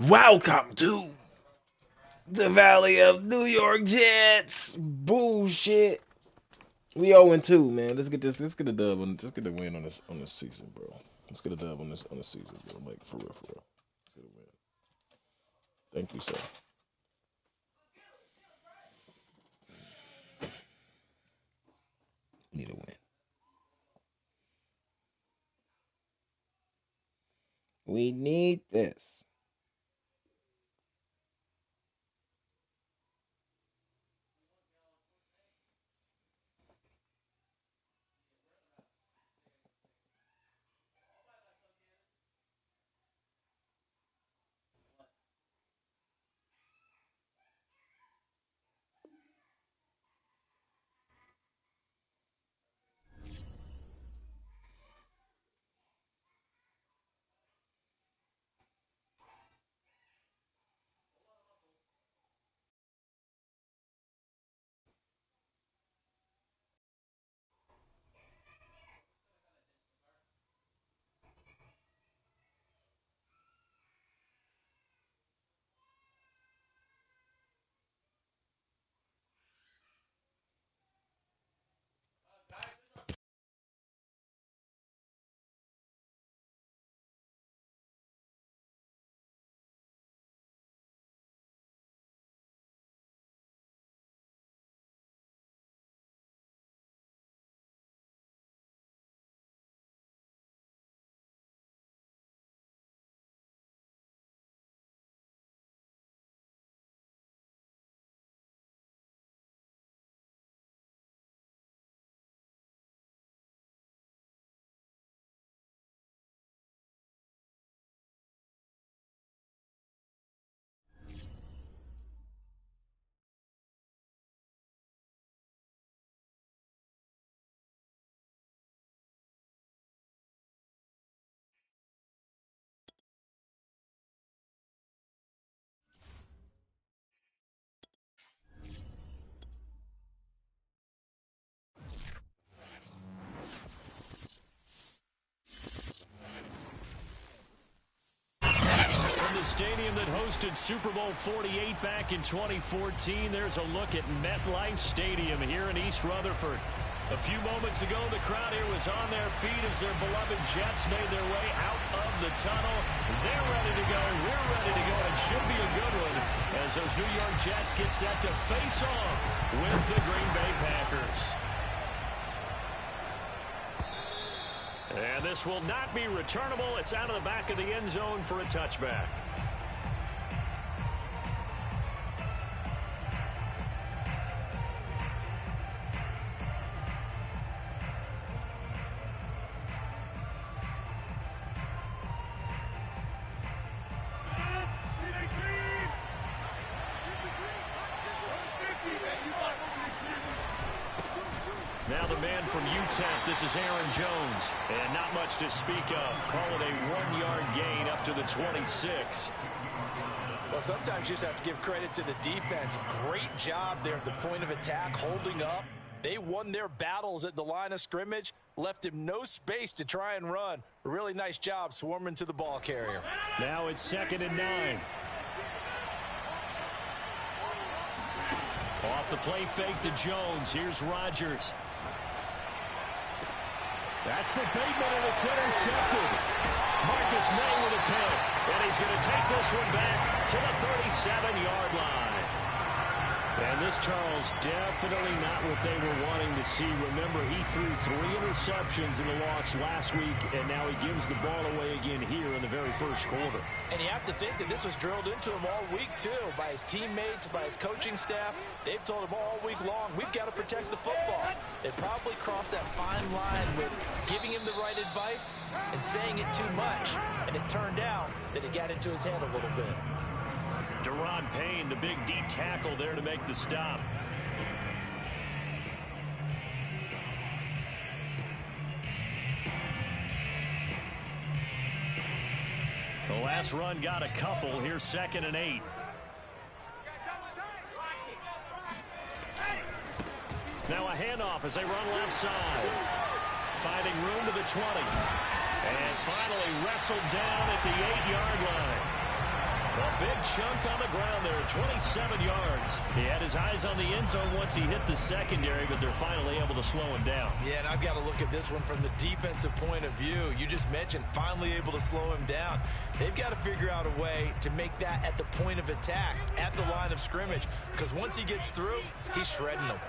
Welcome to the Valley of New York Jets. Bullshit. We 0-2, man. Let's get this. Let's get a dub on. Let's get a win on this season, bro. Let's get a dub on this season, bro. Like for real, for real. Let's get a win. Thank you, sir. We need a win. We need this. From the stadium that hosted Super Bowl 48 back in 2014, there's a look at MetLife Stadium here in East Rutherford. A few moments ago, the crowd here was on their feet as their beloved Jets made their way out of the tunnel. They're ready to go. We're ready to go. It should be a good one as those New York Jets get set to face off with the Green Bay Packers. And this will not be returnable. It's out of the back of the end zone for a touchback. Now the man from UTEP, this is Aaron Jones. And not much to speak of. Call it a 1-yard gain up to the 26. Well, sometimes you just have to give credit to the defense. Great job there at the point of attack, holding up. They won their battles at the line of scrimmage, left him no space to try and run. A really nice job swarming to the ball carrier. Now it's 2nd and 9. Off the play fake to Jones. Here's Rodgers. That's for Bateman, and it's intercepted. Marcus May with a pick. And he's going to take this one back to the 37-yard line. And this, Charles, definitely not what they were wanting to see. Remember, he threw 3 interceptions in the loss last week, and now he gives the ball away again here in the very first quarter. And you have to think that this was drilled into him all week, too, by his teammates, by his coaching staff. They've told him all week long, we've got to protect the football. They probably crossed that fine line with giving him the right advice and saying it too much. And it turned out that it got into his head a little bit. Deron Payne, the big D tackle there to make the stop. The last run got a couple. Here's 2nd and 8. Now a handoff as they run left side. Finding room to the 20. And finally wrestled down at the 8-yard line. A big chunk on the ground there, 27 yards. He had his eyes on the end zone once he hit the secondary, but they're finally able to slow him down. Yeah, and I've got to look at this one from the defensive point of view. You just mentioned finally able to slow him down. They've got to figure out a way to make that at the point of attack, at the line of scrimmage, because once he gets through, he's shredding them.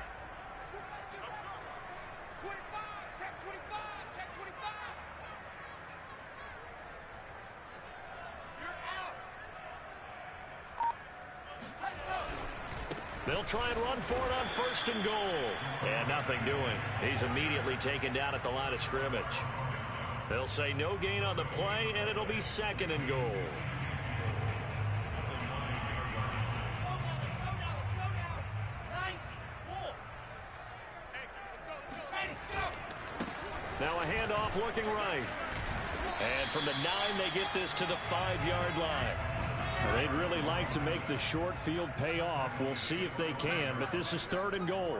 They'll try and run for it on 1st and goal. And nothing doing. He's immediately taken down at the line of scrimmage. They'll say no gain on the play, and it'll be 2nd and goal. Now a handoff looking right. And from the 9, they get this to the 5-yard line. They'd really like to make the short field pay off. We'll see if they can, but this is 3rd and goal.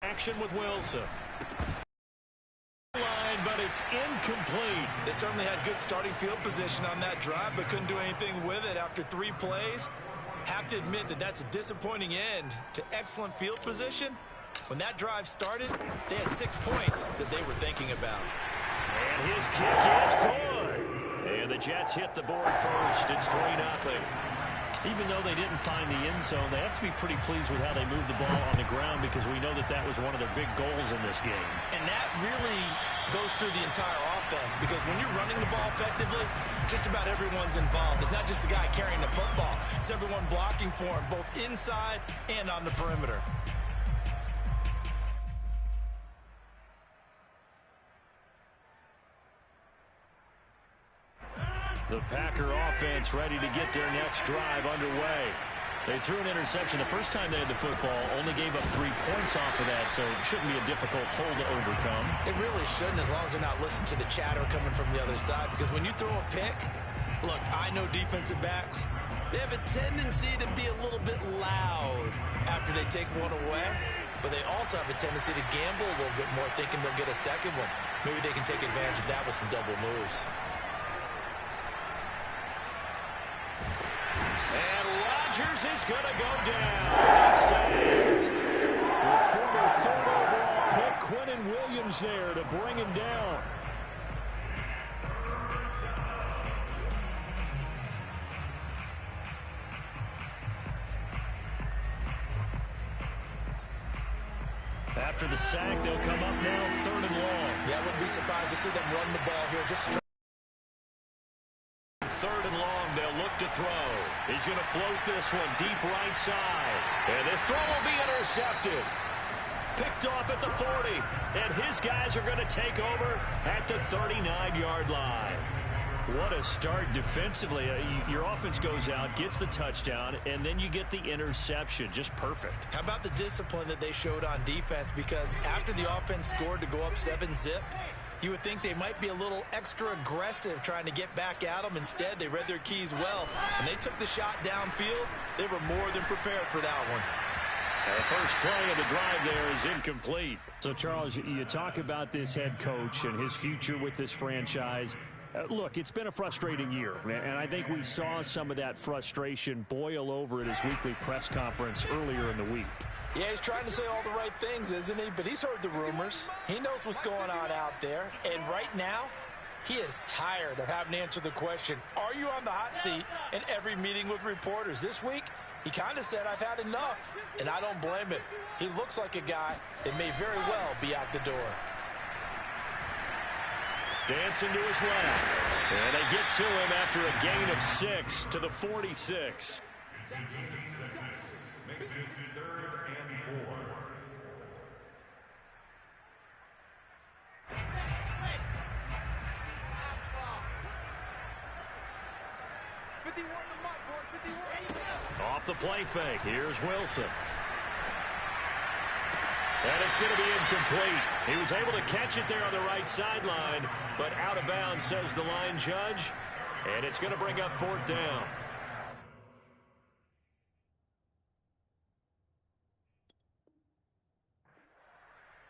Action with Wilson. Line, but it's incomplete. They certainly had good starting field position on that drive, but couldn't do anything with it after 3 plays. Have to admit that that's a disappointing end to excellent field position. When that drive started, they had 6 points that they were thinking about. And his kick is good. And the Jets hit the board first. It's 3-0. Even though they didn't find the end zone, they have to be pretty pleased with how they moved the ball on the ground, because we know that that was one of their big goals in this game. And that really goes through the entire offense, because when you're running the ball effectively, just about everyone's involved. It's not just the guy carrying the football. It's everyone blocking for him, both inside and on the perimeter. The Packer offense ready to get their next drive underway. They threw an interception the first time they had the football, only gave up 3 points off of that, so it shouldn't be a difficult hole to overcome. It really shouldn't, as long as they're not listening to the chatter coming from the other side, because when you throw a pick, look, I know defensive backs, they have a tendency to be a little bit loud after they take one away, but they also have a tendency to gamble a little bit more, thinking they'll get a second one. Maybe they can take advantage of that with some double moves. Rodgers is going to go down. He's sacked. The former 3rd overall pick, Quinnen Williams, there to bring him down. After the sack, they'll come up now 3rd and long. Yeah, I wouldn't be surprised to see them run the ball here. Just 3rd and long, they'll look to throw. He's going to float this one deep right side. And this throw will be intercepted. Picked off at the 40. And his guys are going to take over at the 39-yard line. What a start defensively. Your offense goes out, gets the touchdown, and then you get the interception. Just perfect. How about the discipline that they showed on defense? Because after the offense scored to go up 7-zip, you would think they might be a little extra aggressive trying to get back at them. Instead, they read their keys well, and they took the shot downfield. They were more than prepared for that one. The first play of the drive there is incomplete. So, Charles, you talk about this head coach and his future with this franchise. Look, it's been a frustrating year, and I think we saw some of that frustration boil over at his weekly press conference earlier in the week. Yeah, he's trying to say all the right things, isn't he? But he's heard the rumors. He knows what's going on out there. And right now, he is tired of having to answer the question, are you on the hot seat in every meeting with reporters? This week, he kind of said, I've had enough. And I don't blame him. He looks like a guy that may very well be out the door. Dancing to his left. And they get to him after a gain of 6 to the 46. Off the play fake. Here's Wilson. And it's going to be incomplete. He was able to catch it there on the right sideline, but out of bounds, says the line judge. And it's going to bring up 4th down.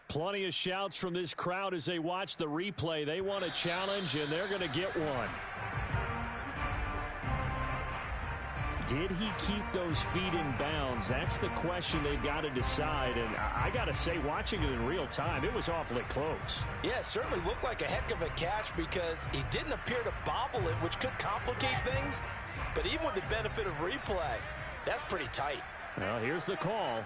Plenty of shouts from this crowd as they watch the replay. They want a challenge, and they're going to get one. Did he keep those feet in bounds? That's the question they've got to decide. And I got to say, watching it in real time, it was awfully close. Yeah, it certainly looked like a heck of a catch because he didn't appear to bobble it, which could complicate things. But even with the benefit of replay, that's pretty tight. Well, here's the call.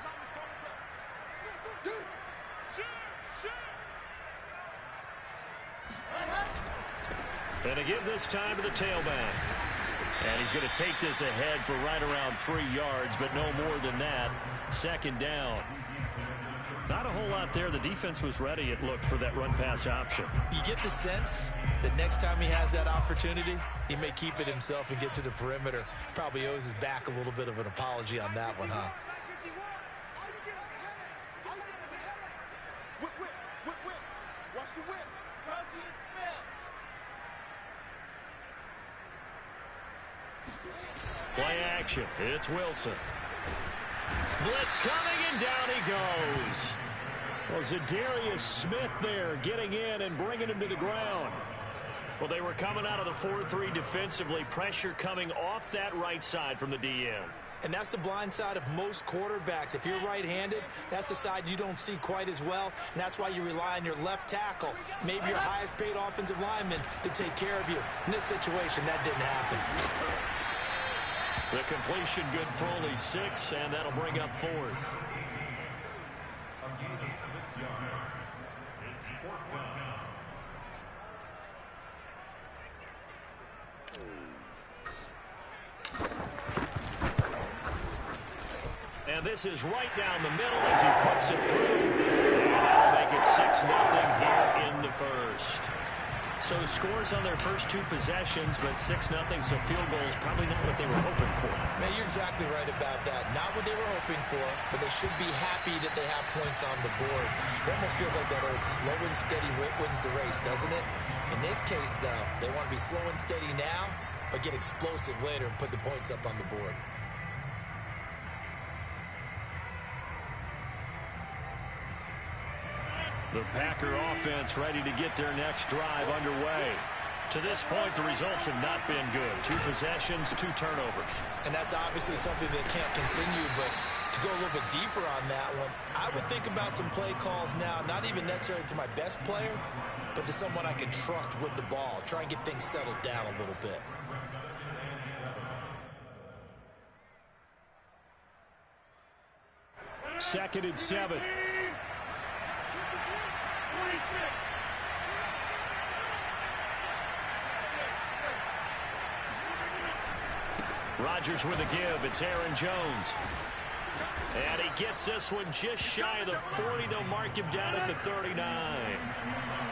And to give this time to the tailback. And he's going to take this ahead for right around 3 yards, but no more than that. 2nd down. Not a whole lot there. The defense was ready, it looked, for that run-pass option. You get the sense that next time he has that opportunity, he may keep it himself and get to the perimeter. Probably owes his back a little bit of an apology on that one, huh? Play action. It's Wilson. Blitz coming, and down he goes. Well, Zadarius Smith there getting in and bringing him to the ground. Well, they were coming out of the 4-3 defensively. Pressure coming off that right side from the DN. And that's the blind side of most quarterbacks. If you're right-handed, that's the side you don't see quite as well, and that's why you rely on your left tackle, maybe your highest-paid offensive lineman, to take care of you. In this situation, that didn't happen. The completion good for only 6, and that'll bring up 4th. A gain of 6 yards. It's 4th down. And this is right down the middle as he puts it through. And that'll make it 6-0 here in the first. So scores on their first 2 possessions, but 6-0, so field goal is probably not what they were hoping for. Man, you're exactly right about that. Not what they were hoping for, but they should be happy that they have points on the board. It almost feels like that old slow and steady wins the race, doesn't it? In this case, though, they want to be slow and steady now, but get explosive later and put the points up on the board. The Packer offense ready to get their next drive underway. To this point, the results have not been good. 2 possessions, 2 turnovers. And that's obviously something that can't continue, but to go a little bit deeper on that one, I would think about some play calls now, not even necessarily to my best player, but to someone I can trust with the ball. Try and get things settled down a little bit. Second and 7. Rodgers with a give. It's Aaron Jones. And he gets this one just shy of the 40. They'll mark him down at the 39.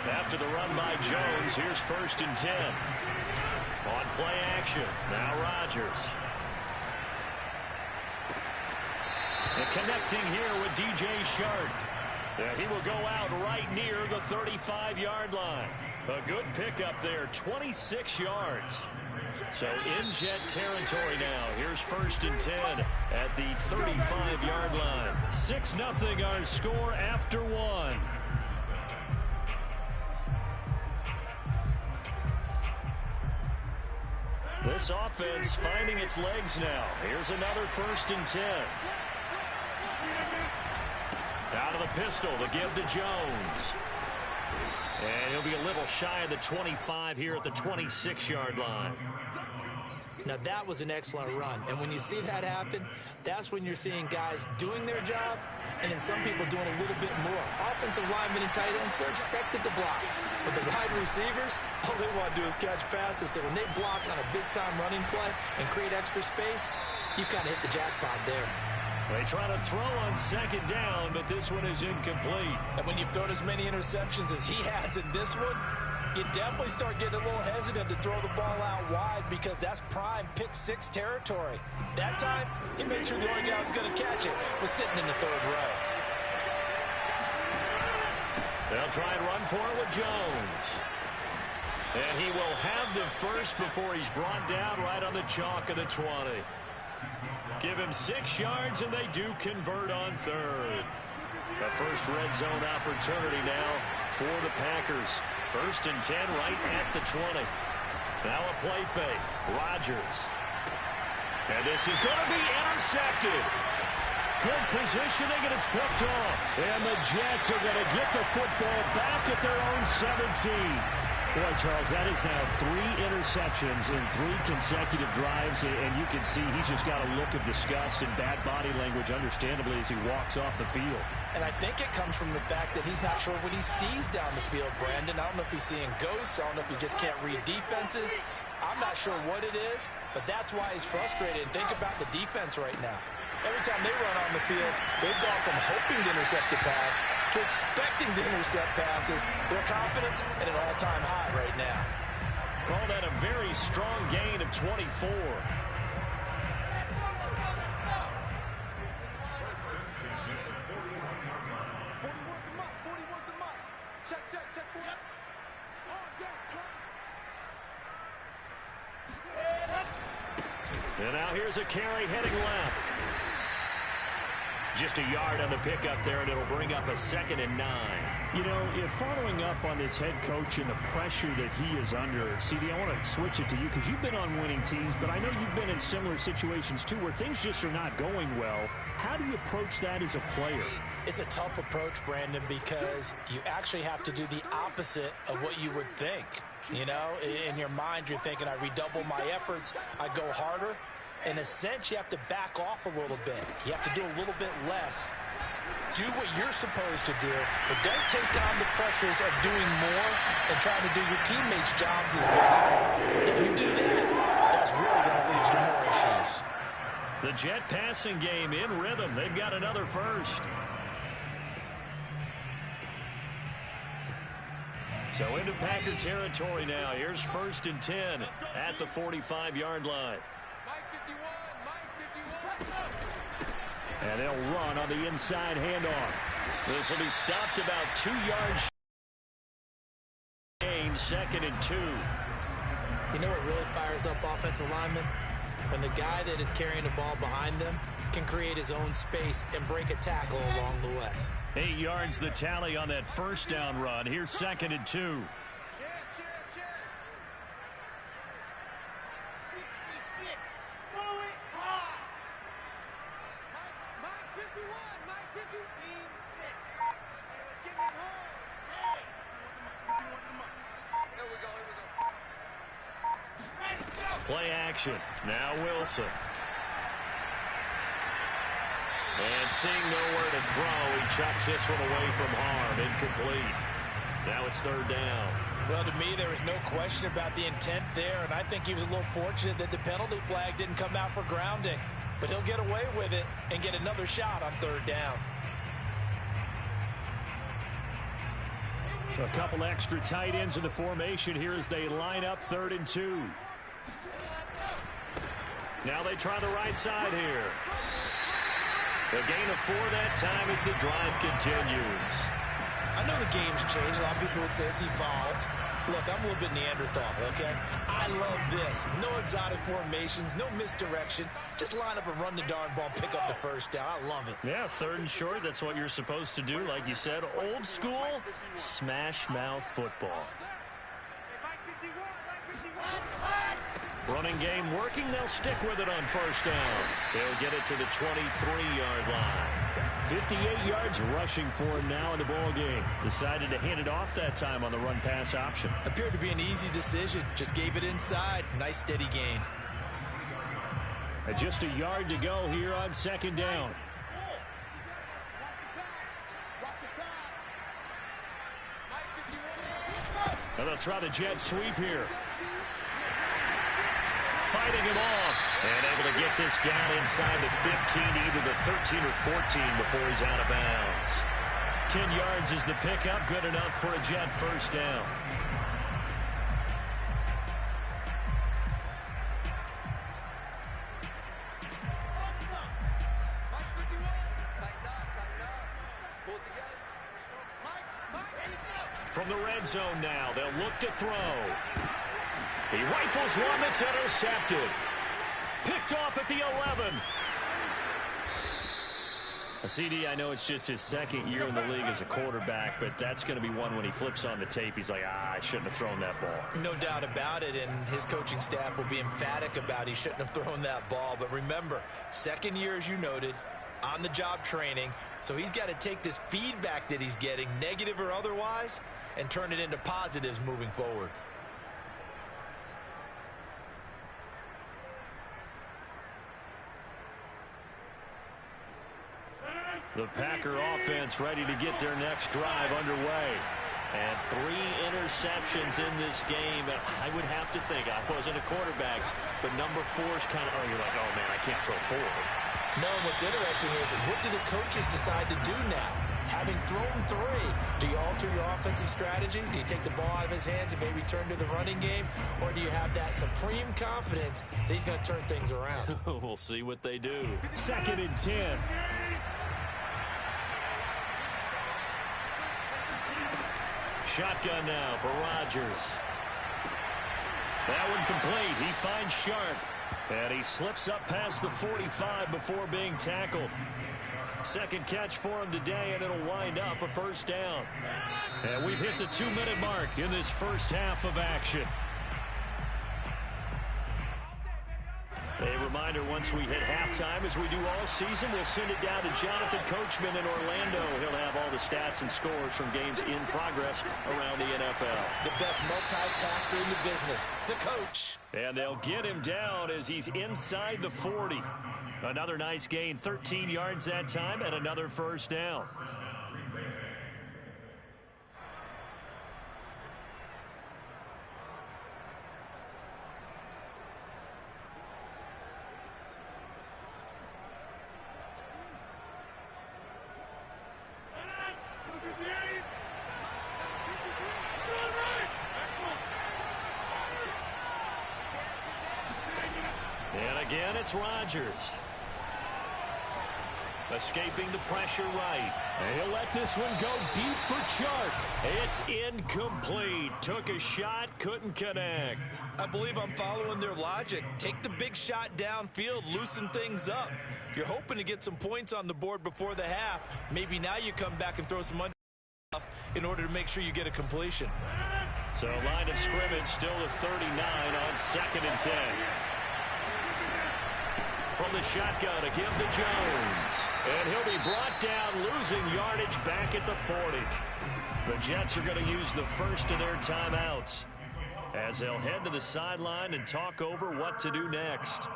After the run by Jones, here's 1st and 10. On play action. Now Rodgers. And connecting here with DJ Shark. He will go out right near the 35-yard line. A good pickup there, 26 yards. So in jet territory now. Here's 1st and 10 at the 35-yard line. 6-0 our score after 1. This offense finding its legs now. Here's another 1st and 10. Out of the pistol, the give to Jones. And he'll be a little shy of the 25 here at the 26-yard line. Now, that was an excellent run. And when you see that happen, that's when you're seeing guys doing their job and then some people doing a little bit more. Offensive linemen and tight ends, they're expected to block. But the wide receivers, all they want to do is catch passes. So when they block on a big-time running play and create extra space, you've kind of hit the jackpot there. They try to throw on 2nd down, but this one is incomplete. And when you've thrown as many interceptions as he has in this one, you definitely start getting a little hesitant to throw the ball out wide because that's prime pick 6 territory. That time, he made sure the only guy who was going to catch it was sitting in the 3rd row. They'll try and run for it with Jones. And he will have the first before he's brought down right on the chalk of the 20. Give him 6 yards, and they do convert on third. The first red zone opportunity now for the Packers. 1st and 10 right at the 20. Now a play fake. Rodgers. And this is going to be intercepted. Good positioning, and it's picked off. And the Jets are going to get the football back at their own 17. Boy, Charles, that is now 3 interceptions in 3 consecutive drives, and you can see he's just got a look of disgust and bad body language, understandably, as he walks off the field. And I think it comes from the fact that he's not sure what he sees down the field, Brandon. I don't know if he's seeing ghosts. I don't know if he just can't read defenses. I'm not sure what it is, but that's why he's frustrated. And think about the defense right now. Every time they run on the field, they've gone from hoping to intercept the pass to expecting to intercept passes. Their confidence at an all-time high right now. Call that a very strong gain of 24. And now here's a carry heading left. Just a yard on the pickup there, and it'll bring up a 2nd and 9. You know, if following up on this head coach and the pressure that he is under, CD, I want to switch it to you because you've been on winning teams, but I know you've been in similar situations too where things just are not going well. How do you approach that as a player? It's a tough approach, Brandon, because you actually have to do the opposite of what you would think. You know, in your mind, you're thinking, I redouble my efforts, I go harder. In a sense, you have to back off a little bit. You have to do a little bit less. Do what you're supposed to do, but don't take on the pressures of doing more and trying to do your teammates' jobs as well. If you do that, that's really going to lead you to more issues. The Jet passing game in rhythm. They've got another first. So into Packer territory now. Here's 1st and 10 at the 45-yard line. And they'll run on the inside handoff. This will be stopped about 2 yards. Gain 2nd and 2. You know what really fires up offensive linemen? When the guy that is carrying the ball behind them can create his own space and break a tackle along the way. 8 yards the tally on that 1st down run. Here's 2nd and 2. Play action. Now Wilson. And seeing nowhere to throw, he chucks this one away from harm. Incomplete. Now it's 3rd down. Well, to me, there was no question about the intent there, and I think he was a little fortunate that the penalty flag didn't come out for grounding. But he'll get away with it and get another shot on 3rd down. So a couple extra tight ends in the formation here as they line up 3rd and 2. Now they try the right side here. A gain of 4 that time as the drive continues. I know the game's changed. A lot of people would say it's evolved. Look, I'm a little bit Neanderthal, okay? I love this. No exotic formations, no misdirection. Just line up and run the darn ball, pick up the 1st down. I love it. Yeah, 3rd and short, that's what you're supposed to do. Like you said, old school, smash mouth football. Running game working. They'll stick with it on 1st down. They'll get it to the 23-yard line. 58 yards rushing for him now in the ball game. Decided to hand it off that time on the run-pass option. Appeared to be an easy decision. Just gave it inside. Nice steady gain. And just a yard to go here on 2nd down. And they'll try the jet sweep here. Fighting him off. And able to get this down inside the 15, either the 13 or 14 before he's out of bounds. 10 yards is the pickup. Good enough for a Jet 1st down. From the red zone now, they'll look to throw. He rifles one that's intercepted. Picked off at the 11. CD, I know it's just his second year in the league as a quarterback, but that's going to be one when he flips on the tape. He's like, I shouldn't have thrown that ball. No doubt about it, and his coaching staff will be emphatic about he shouldn't have thrown that ball. But remember, second year, as you noted, on-the-job training, so he's got to take this feedback that he's getting, negative or otherwise, and turn it into positives moving forward. The Packer offense ready to get their next drive underway. And 3 interceptions in this game. I would have to think, I wasn't a quarterback, but number 4 is kind of, you're like, oh, man, I can't throw 4. No, what's interesting is, what do the coaches decide to do now? Having thrown 3, do you alter your offensive strategy? Do you take the ball out of his hands and maybe turn to the running game? Or do you have that supreme confidence that he's going to turn things around? We'll see what they do. 2nd and 10. Shotgun now for Rodgers. That one complete. He finds Sharp. And he slips up past the 45 before being tackled. Second catch for him today, and it'll wind up a first down. And we've hit the 2-minute mark in this first half of action. A reminder, once we hit halftime, as we do all season, we'll send it down to Jonathan Coachman in Orlando. He'll have all the stats and scores from games in progress around the NFL. The best multitasker in the business, the coach. And they'll get him down as he's inside the 40. Another nice gain, 13 yards that time, and another first down. And again, it's Rodgers. Escaping the pressure right. And he'll let this one go deep for Chark. It's incomplete. Took a shot, couldn't connect. I believe I'm following their logic. Take the big shot downfield, loosen things up. You're hoping to get some points on the board before the half. Maybe now you come back and throw some under in order to make sure you get a completion. So line of scrimmage still at 39 on 2nd and 10. From the shotgun, a give to Jones. And he'll be brought down, losing yardage back at the 40. The Jets are going to use the first of their timeouts as they'll head to the sideline and talk over what to do next.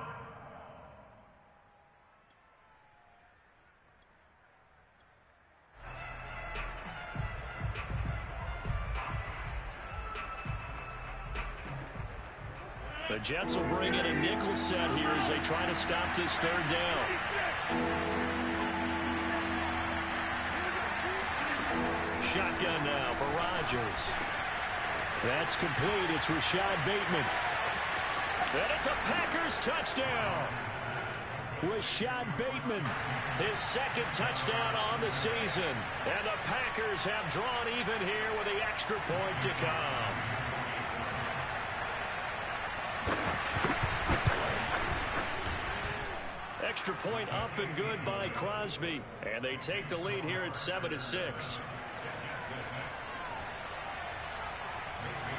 The Jets will bring in a nickel set here as they try to stop this 3rd down. Shotgun now for Rodgers. That's complete. It's Rashad Bateman. And it's a Packers touchdown. Rashad Bateman, his 2nd touchdown on the season. And the Packers have drawn even here with the extra point to come. Extra point up and good by Crosby. And they take the lead here at 7-6.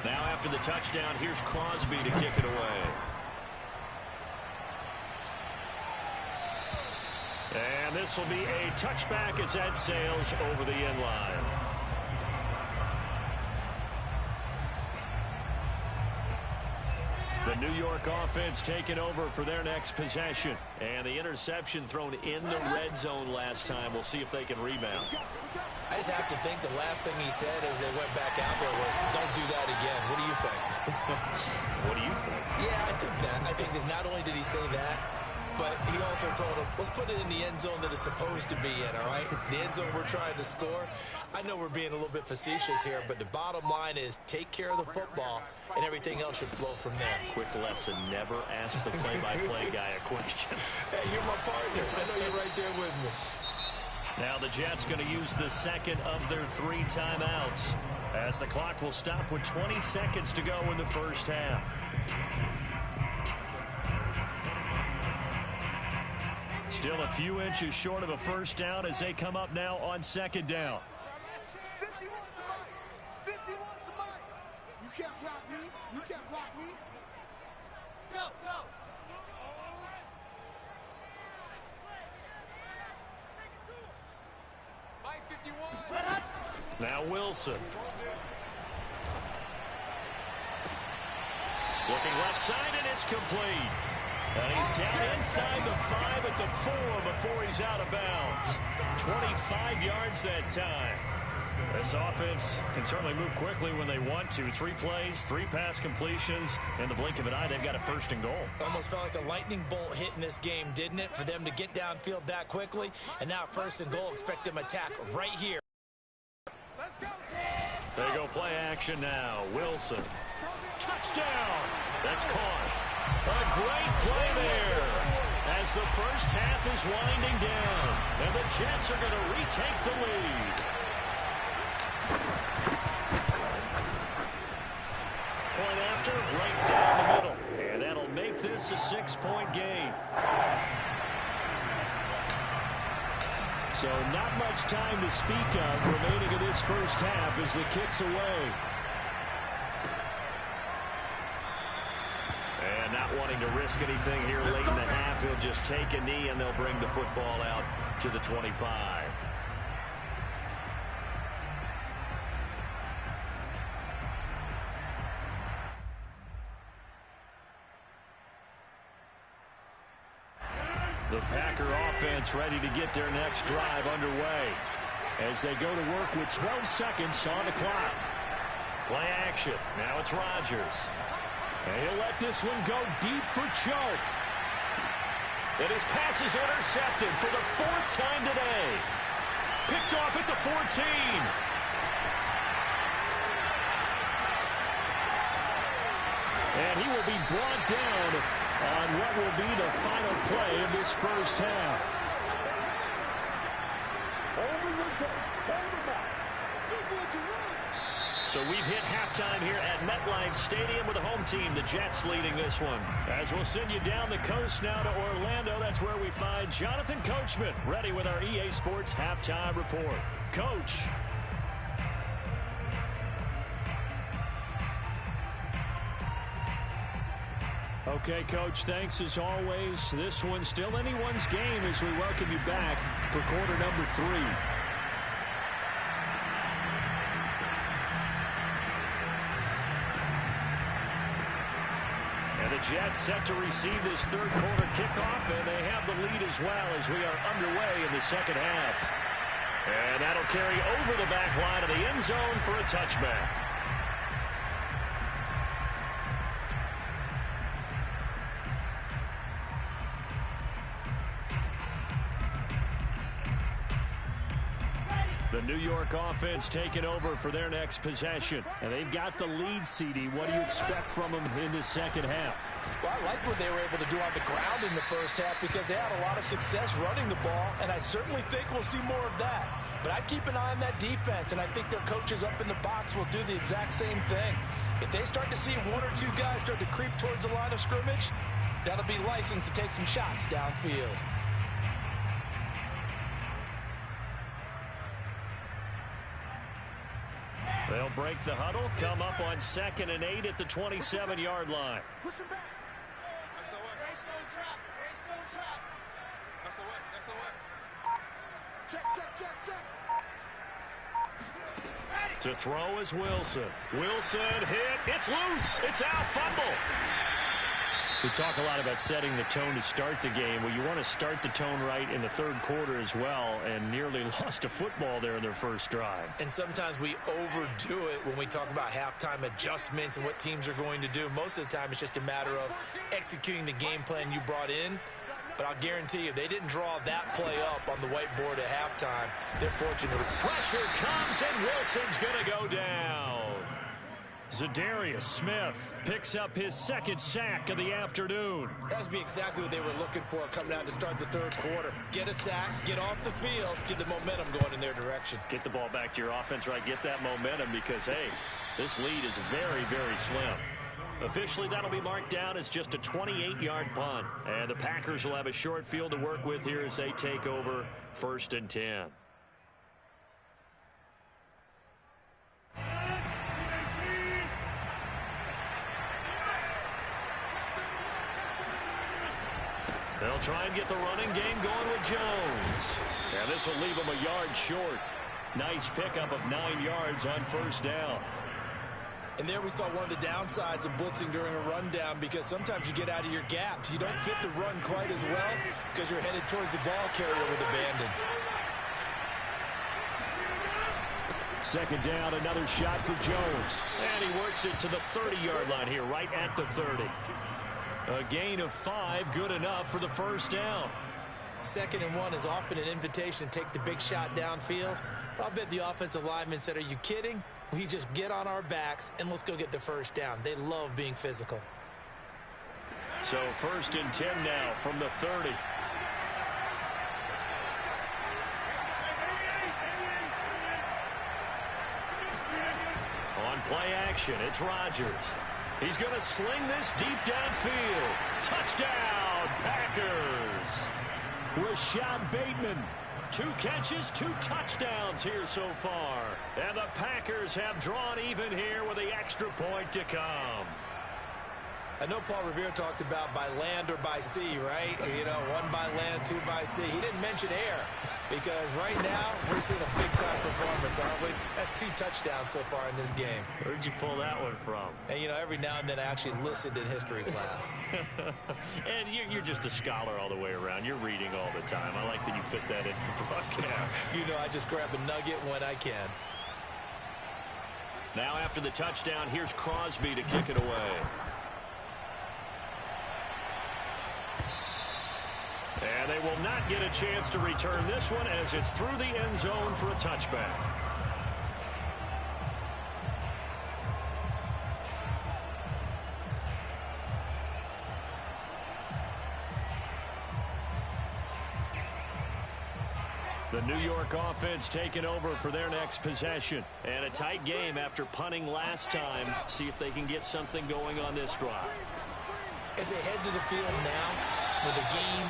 Now after the touchdown, here's Crosby to kick it away. And this will be a touchback as that sails over the end line. The New York offense taking over for their next possession. And the interception thrown in the red zone last time. We'll see if they can rebound. I just have to think the last thing he said as they went back out there was, don't do that again. What do you think? What do you think? Yeah, I think that. I think that not only did he say that, but he also told him, let's put it in the end zone that it's supposed to be in, all right? The end zone we're trying to score. I know we're being a little bit facetious here, but the bottom line is take care of the football, and everything else should flow from there. Quick lesson, never ask the play-by-play guy a question. Hey, you're my partner. I know you're right there with me. Now the Jets going to use the second of their 3 timeouts, as the clock will stop with 20 seconds to go in the first half. Still a few inches short of a first down as they come up now on second down. 51 to Mike. You can't block me. You can't block me. Go, go. Mike 51. Now Wilson. Looking left side, and it's complete. And he's down inside the 5 at the 4 before he's out of bounds. 25 yards that time. This offense can certainly move quickly when they want to. 3 plays, 3 pass completions. In the blink of an eye, they've got a first and goal. Almost felt like a lightning bolt hit in this game, didn't it? For them to get downfield that quickly. And now first and goal, expect them to attack right here. Let's go. There you go, play action now. Wilson. Touchdown. That's caught. A great play there as the first half is winding down. And the Jets are going to retake the lead. Point after, right down the middle. And that'll make this a 6-point game. So not much time to speak of remaining in this first half as the kick's away. And not wanting to risk anything here late in the half, he'll just take a knee and they'll bring the football out to the 25. The Packer offense ready to get their next drive underway as they go to work with 12 seconds on the clock. Play action. Now it's Rodgers. And he'll let this one go deep for Chark. And his pass is intercepted for the 4th time today. Picked off at the 14. And he will be brought down on what will be the final play of this first half. So we've hit halftime here at MetLife Stadium with the home team, the Jets, leading this one. As we'll send you down the coast now to Orlando, that's where we find Jonathan Coachman, ready with our EA Sports halftime report. Coach. Okay, Coach, thanks as always. This one's still anyone's game as we welcome you back for quarter number 3. The Jets set to receive this third quarter kickoff, and they have the lead as well as we are underway in the second half. And that'll carry over the back line of the end zone for a touchback. The New York offense taking over for their next possession. And they've got the lead, CD. What do you expect from them in the second half? Well, I like what they were able to do on the ground in the first half because they had a lot of success running the ball, and I certainly think we'll see more of that. But I'd keep an eye on that defense, and I think their coaches up in the box will do the exact same thing. If they start to see 1 or 2 guys start to creep towards the line of scrimmage, that'll be licensed to take some shots downfield. They'll break the huddle, come up on 2nd and 8 at the 27-yard line. Push him back. Stone trap. Stone trap. Check. To throw is Wilson. Wilson hit. It's loose. It's out. Fumble. We talk a lot about setting the tone to start the game. Well, you want to start the tone right in the third quarter as well, and nearly lost a football there in their first drive. And sometimes we overdo it when we talk about halftime adjustments and what teams are going to do. Most of the time, it's just a matter of executing the game plan you brought in. But I'll guarantee you, they didn't draw that play up on the whiteboard at halftime. They're fortunate. Pressure comes, and Wilson's going to go down. Za'Darius Smith picks up his second sack of the afternoon. That's be exactly what they were looking for coming out to start the third quarter. Get a sack, get off the field, get the momentum going in their direction. Get the ball back to your offense, right? Get that momentum because, hey, this lead is very, very slim. Officially, that'll be marked down as just a 28-yard punt. And the Packers will have a short field to work with here as they take over 1st and 10. They'll try and get the running game going with Jones. And this will leave them a yard short. Nice pickup of 9 yards on 1st down. And there we saw one of the downsides of blitzing during a rundown, because sometimes you get out of your gaps. You don't fit the run quite as well because you're headed towards the ball carrier with abandon. 2nd down, another shot for Jones. And he works it to the 30-yard line here, right at the 30. A gain of 5, good enough for the 1st down. 2nd and 1 is often an invitation to take the big shot downfield. I'll bet the offensive lineman said, are you kidding? We just get on our backs and let's go get the 1st down. They love being physical. So 1st and 10 now from the 30. On play action, it's Rodgers. He's going to sling this deep downfield. Touchdown, Packers. Rashad Bateman. 2 catches, 2 touchdowns here so far. And the Packers have drawn even here with the extra point to come. I know Paul Revere talked about by land or by sea, right? You know, 1 by land, 2 by sea. He didn't mention air, because right now we're seeing a big-time performance, aren't we? That's 2 touchdowns so far in this game. Where'd you pull that one from? And, you know, every now and then I actually listened in history class. And you're just a scholar all the way around. You're reading all the time. I like that you fit that in for broadcast. You know, I just grab a nugget when I can. Now after the touchdown, here's Crosby to kick it away. And they will not get a chance to return this one as it's through the end zone for a touchback. The New York offense taking over for their next possession. And a tight game after punting last time. See if they can get something going on this drive. As they head to the field now with the game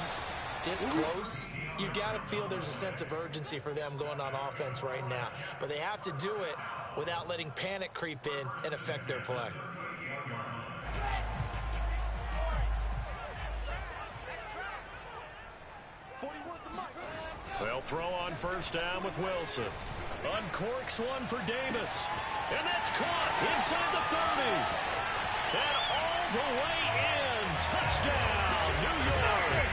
this close, you've got to feel there's a sense of urgency for them going on offense right now. But they have to do it without letting panic creep in and affect their play. They'll throw on 1st down with Wilson. Uncorks one for Davis. And that's caught inside the 30. And all the way in. Touchdown, New York.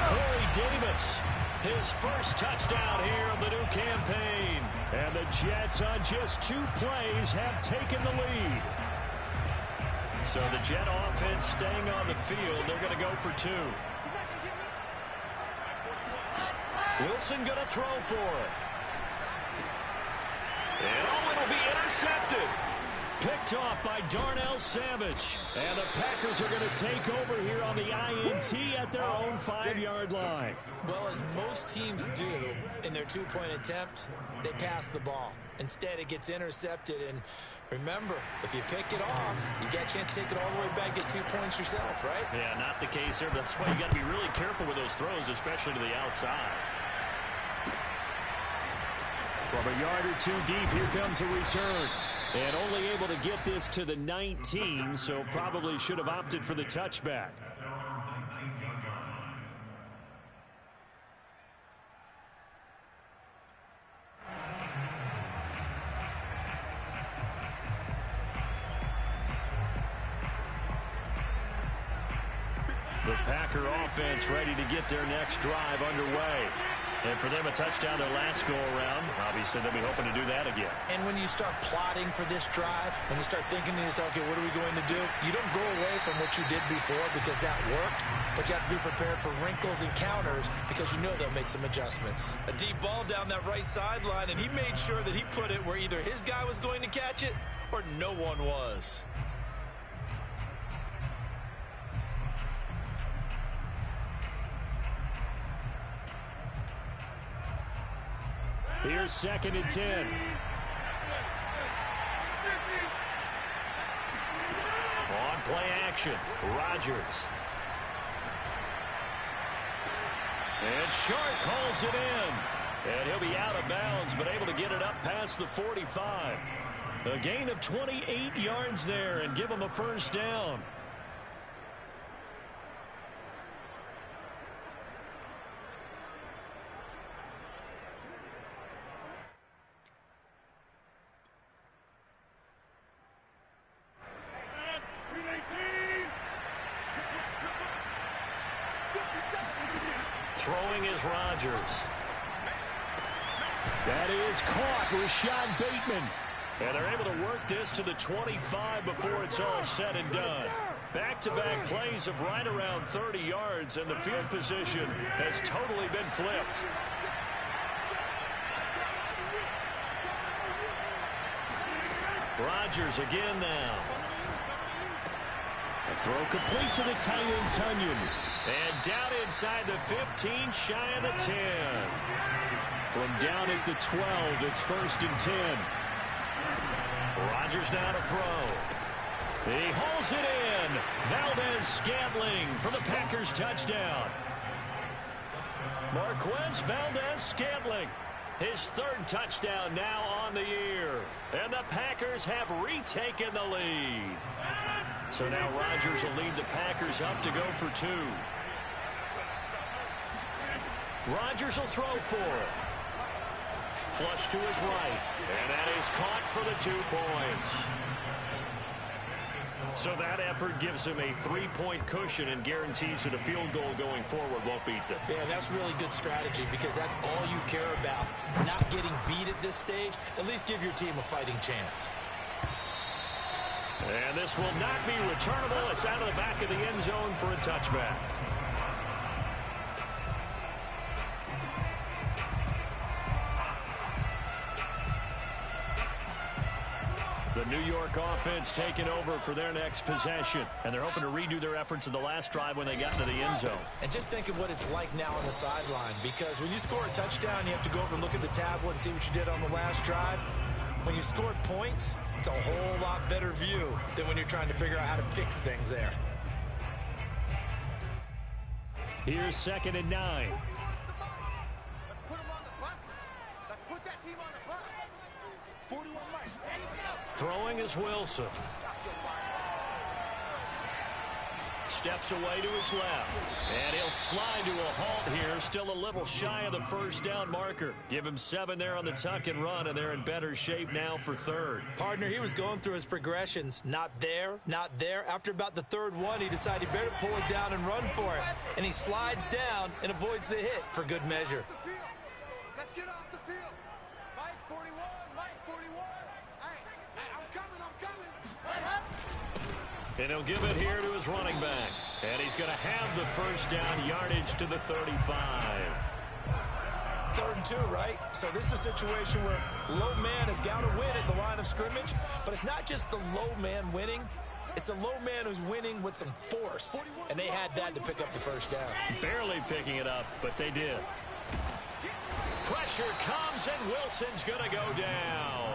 Corey Davis, his first touchdown here of the new campaign. And the Jets on just 2 plays have taken the lead. So the Jet offense staying on the field. They're going to go for 2. Wilson going to throw for it. And it'll be intercepted. Picked off by Darnell Savage. And the Packers are going to take over here on the INT at their own 5-yard line. Well, as most teams do in their 2-point attempt, they pass the ball. Instead, it gets intercepted. And remember, if you pick it off, you get a chance to take it all the way back, get 2 points yourself, right? Yeah, not the case here. That's why you got to be really careful with those throws, especially to the outside. From a yard or 2 deep, here comes a return. And only able to get this to the 19, so probably should have opted for the touchback. The Packer offense ready to get their next drive underway. And for them, a touchdown their last go-around. Obviously, they'll be hoping to do that again. And when you start plotting for this drive, when you start thinking to yourself, okay, what are we going to do? You don't go away from what you did before because that worked, but you have to be prepared for wrinkles and counters because you know they'll make some adjustments. A deep ball down that right sideline, and he made sure that he put it where either his guy was going to catch it or no one was. Here's 2nd and 10. On play action, Rodgers. And Sharp calls it in. And he'll be out of bounds, but able to get it up past the 45. A gain of 28 yards there and give him a first down. Throwing is Rodgers. That is caught. Rashad Bateman. And they're able to work this to the 25 before it's all said and done. Back-to-back plays of right around 30 yards, and the field position has totally been flipped. Rodgers again now. A throw complete to the tight end, Tunyon. And down inside the 15, shy of the 10. From down at the 12, it's 1st and 10. Rodgers now to throw. He hauls it in. Valdez-Scantling for the Packers touchdown. Marquez Valdez-Scantling, his 3rd touchdown now on the year. And the Packers have retaken the lead. So now Rodgers will lead the Packers up to go for 2. Rodgers will throw for it. Flush to his right. And that is caught for the 2 points. So that effort gives him a 3-point cushion and guarantees that a field goal going forward won't beat them. Yeah, that's really good strategy because that's all you care about. Not getting beat at this stage. At least give your team a fighting chance. And this will not be returnable. It's out of the back of the end zone for a touchback. The New York offense taking over for their next possession. And they're hoping to redo their efforts in the last drive when they got into the end zone. And just think of what it's like now on the sideline. Because when you score a touchdown, you have to go over and look at the tablet and see what you did on the last drive. When you scored points, it's a whole lot better view than when you're trying to figure out how to fix things there. Here's 2nd and 9. Let's put them on the buses. Let's put that team on the bus. 41 right. Throwing is Wilson. Steps away to his left. And he'll slide to a halt here. Still a little shy of the first down marker. Give him 7 there on the tuck and run, and they're in better shape now for 3rd. Partner, he was going through his progressions. Not there, not there. After about the 3rd one, he decided he better pull it down and run for it. And he slides down and avoids the hit for good measure. Let's get off the field. Mike 41, Mike 41. Hey, I'm coming. And he'll give it here to his running back. And he's going to have the first down, yardage to the 35. 3rd and 2, right? So this is a situation where low man has got to win at the line of scrimmage. But it's not just the low man winning. It's the low man who's winning with some force. And they had that to pick up the first down. Barely picking it up, but they did. Pressure comes, and Wilson's going to go down.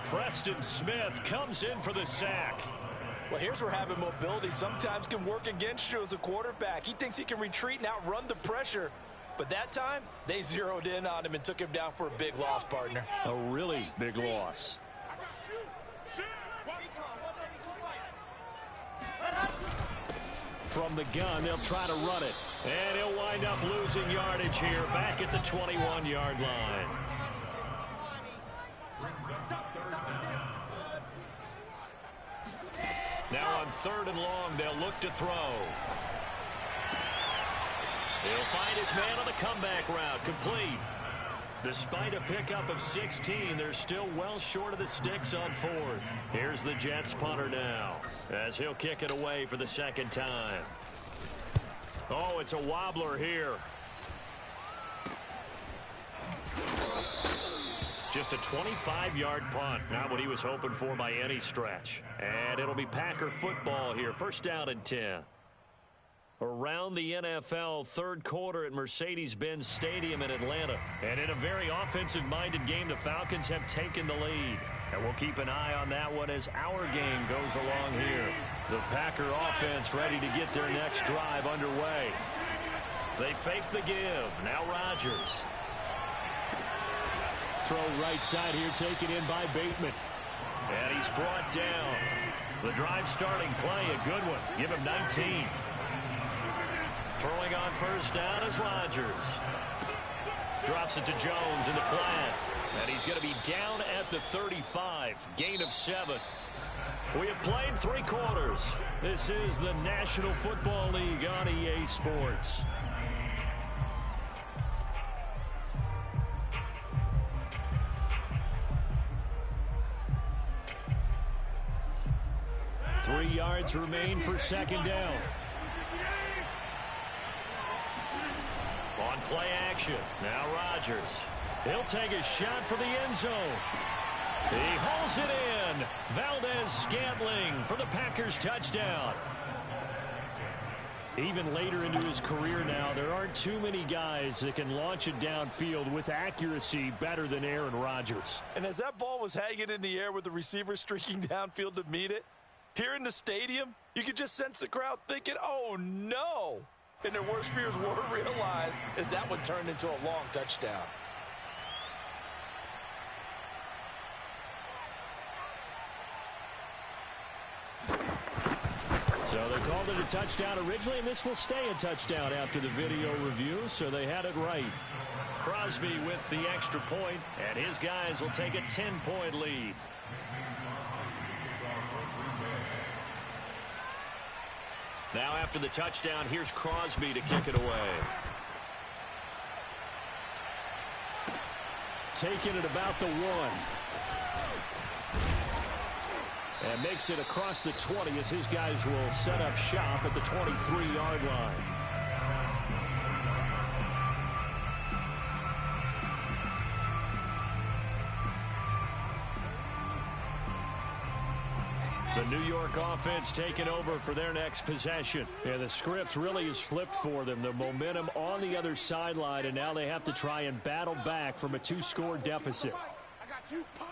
Preston Smith comes in for the sack. Well, here's where having mobility sometimes can work against you as a quarterback. He thinks he can retreat and outrun the pressure. But that time, they zeroed in on him and took him down for a big loss, partner. A really big loss. From the gun, they'll try to run it. And he'll wind up losing yardage here back at the 21-yard line. Now on 3rd and long, they'll look to throw. He'll find his man on the comeback route, complete. Despite a pickup of 16, they're still well short of the sticks on 4th. Here's the Jets punter now, as he'll kick it away for the 2nd time. Oh, it's a wobbler here. Just a 25-yard punt. Not what he was hoping for by any stretch. And it'll be Packer football here. First down and 10. Around the NFL, third quarter at Mercedes-Benz Stadium in Atlanta. And in a very offensive-minded game, the Falcons have taken the lead. And we'll keep an eye on that one as our game goes along here. The Packer offense ready to get their next drive underway. They fake the give. Now Rodgers. Throw right side here, taken in by Bateman. And he's brought down. The drive starting play, a good one. Give him 19. Throwing on first down is Rodgers. Drops it to Jones in the flat. And he's going to be down at the 35. Gain of 7. We have played 3 quarters. This is the National Football League on EA Sports. Three yards remain for second down. On play action. Now Rodgers. He'll take a shot for the end zone. He hauls it in. Valdez-Scantling for the Packers touchdown. Even later into his career now, there aren't too many guys that can launch it downfield with accuracy better than Aaron Rodgers. And as that ball was hanging in the air with the receiver streaking downfield to meet it, here in the stadium, you could just sense the crowd thinking, oh no. And their worst fears were realized as that one turned into a long touchdown. So they called it a touchdown originally, and this will stay a touchdown after the video review, so they had it right. Crosby with the extra point, and his guys will take a 10-point lead. Now after the touchdown, here's Crosby to kick it away. Taking it about the 1. And makes it across the 20 as his guys will set up shop at the 23-yard line. The New York offense taking over for their next possession. Yeah, the script really is flipped for them. The momentum on the other sideline, and now they have to try and battle back from a 2-score deficit. I got you, punk.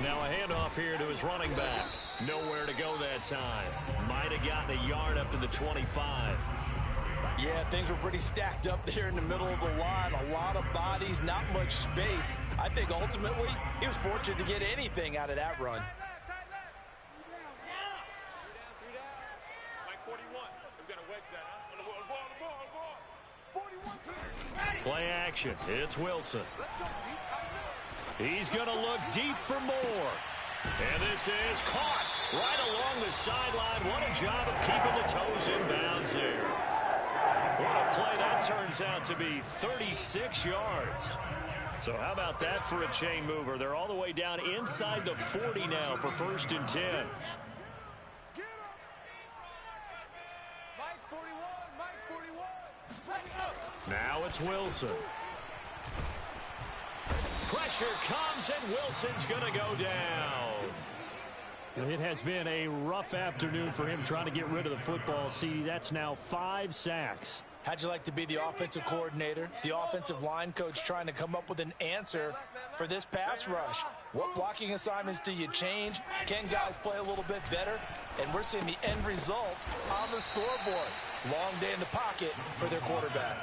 Now a handoff here to his running back. Nowhere to go that time. Might have gotten a yard up to the 25. Yeah, things were pretty stacked up there in the middle of the line. A lot of bodies, not much space. I think ultimately he was fortunate to get anything out of that run. Play action. It's Wilson. He's going to look deep for more. And this is caught right along the sideline. What a job of keeping the toes in bounds there. What a play that turns out to be, 36 yards. So how about that for a chain mover? They're all the way down inside the 40 now for 1st and 10. Now it's Wilson. Pressure comes, and Wilson's going to go down. It has been a rough afternoon for him trying to get rid of the football. See, that's now 5 sacks. How'd you like to be the offensive coordinator, the offensive line coach trying to come up with an answer for this pass rush? What blocking assignments do you change? Can guys play a little bit better? And we're seeing the end result on the scoreboard. Long day in the pocket for their quarterback.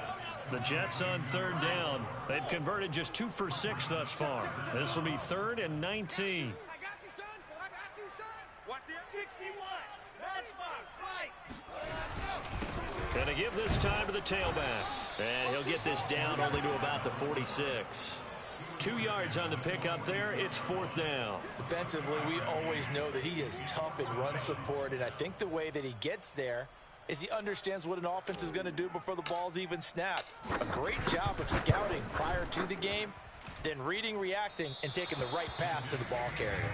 The Jets on 3rd down. They've converted just 2 for 6 thus far. This will be 3rd and 19. I got you, son. I got you, son. Watch this. 61. Matchbox. Light. Going to give this time to the tailback. And he'll get this down only to about the 46. 2 yards on the pickup there. It's 4th down. Defensively, we always know that he is tough in run support, and I think the way that he gets there is he understands what an offense is going to do before the ball's even snapped. A great job of scouting prior to the game, then reading, reacting, and taking the right path to the ball carrier.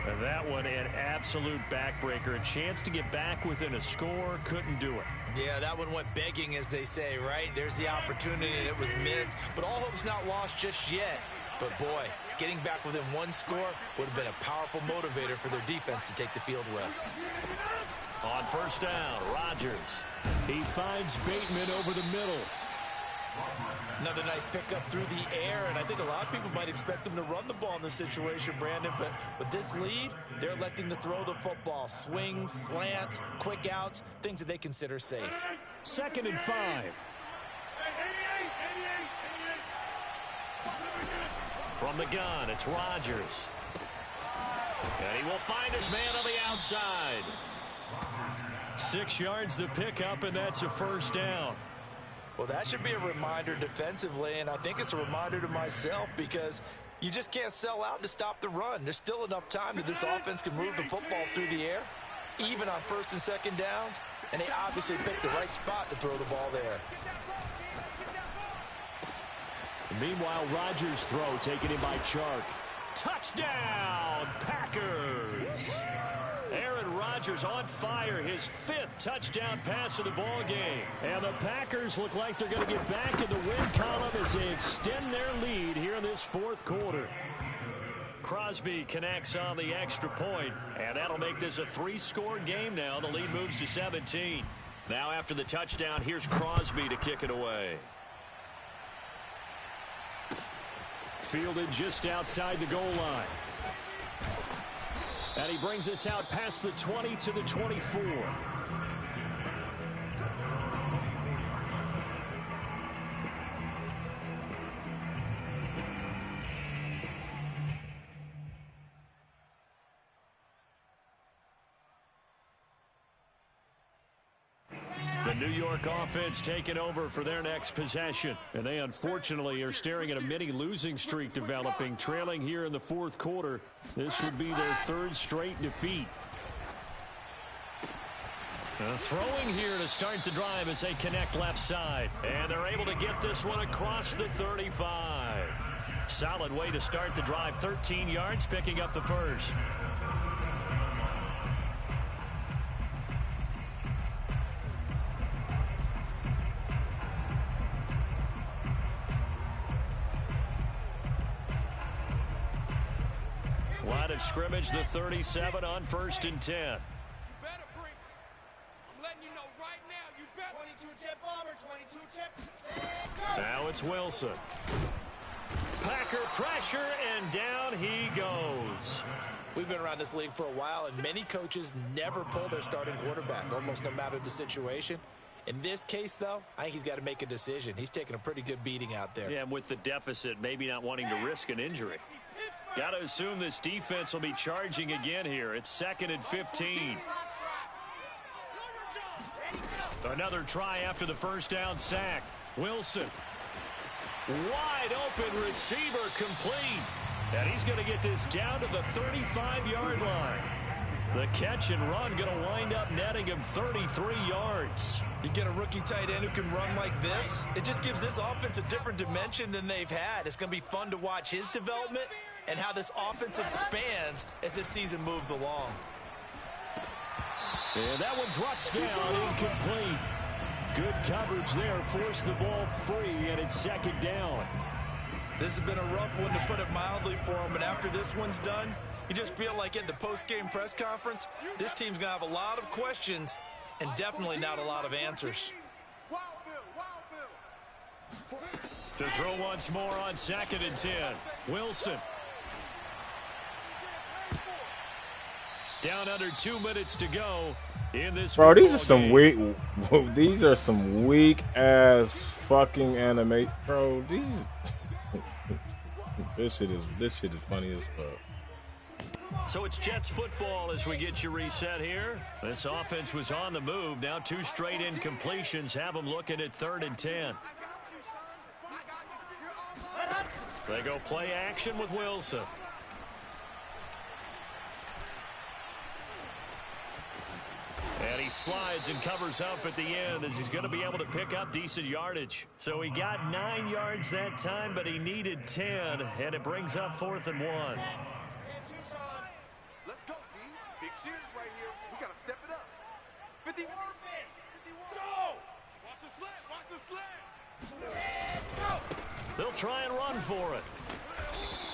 And that one an absolute backbreaker. A chance to get back within a score. Couldn't do it. Yeah, that one went begging, as they say, right? There's the opportunity, and it was missed. But all hope's not lost just yet. But, boy, getting back within one score would have been a powerful motivator for their defense to take the field with. On first down, Rodgers. He finds Bateman over the middle. Another nice pickup through the air, and I think a lot of people might expect them to run the ball in this situation, Brandon, but with this lead, they're electing to throw the football. Swings, slants, quick outs, things that they consider safe. 2nd and 5. From the gun, it's Rodgers. And he will find his man on the outside. 6 yards the pickup, and that's a first down. Well, that should be a reminder defensively, and I think it's a reminder to myself because you just can't sell out to stop the run. There's still enough time that this offense can move the football through the air, even on 1st and 2nd downs, and they obviously picked the right spot to throw the ball there. Meanwhile, Rodgers' throw taken in by Chark. Touchdown, Packers! Aaron Rodgers on fire, his 5th touchdown pass of the ball game. And the Packers look like they're going to get back in the win column as they extend their lead here in this 4th quarter. Crosby connects on the extra point, and that'll make this a 3-score game now. The lead moves to 17. Now after the touchdown, here's Crosby to kick it away. Fielded just outside the goal line. And he brings us out past the 20 to the 24. The New York offense taking over for their next possession. And they unfortunately are staring at a mini losing streak developing, trailing here in the 4th quarter. This would be their 3rd straight defeat. Throwing here to start the drive as they connect left side. And they're able to get this one across the 35. Solid way to start the drive. 13 yards, picking up the first. Line of scrimmage, the 37 on 1st and 10. You better bring it. I'm letting you know right now, you better. 22 chip bomber, 22 chip. Now it's Wilson. Packer pressure, and down he goes. We've been around this league for a while, and many coaches never pull their starting quarterback, almost no matter the situation. In this case, though, I think he's got to make a decision. He's taking a pretty good beating out there. Yeah, and with the deficit, maybe not wanting to risk an injury. Got to assume this defense will be charging again here. It's 2nd and 15. Another try after the first down sack. Wilson. Wide open receiver complete. And he's going to get this down to the 35-yard line. The catch and run going to wind up netting him 33 yards. You get a rookie tight end who can run like this, it just gives this offense a different dimension than they've had. It's going to be fun to watch his development and how this offense expands as this season moves along. And that one drops down, incomplete. Good coverage there, forced the ball free, and it's 2nd down. This has been a rough one, to put it mildly, for him, and after this one's done, you just feel like at the post-game press conference, this team's going to have a lot of questions and definitely not a lot of answers. To throw once more on 2nd and 10. Wilson. Down under 2 minutes to go in this. Bro, these are some weak. These are some weak ass fucking anime. Bro, these. This shit is funny as fuck. So it's Jets football as we get you reset here. This offense was on the move. Now 2 straight incompletions have them looking at 3rd and 10. They go play action with Wilson. And he slides and covers up at the end as he's going to be able to pick up decent yardage. So he got 9 yards that time, but he needed 10, and it brings up 4th and 1. 50. Go! Watch the slant. Watch the slant. They'll try and run for it.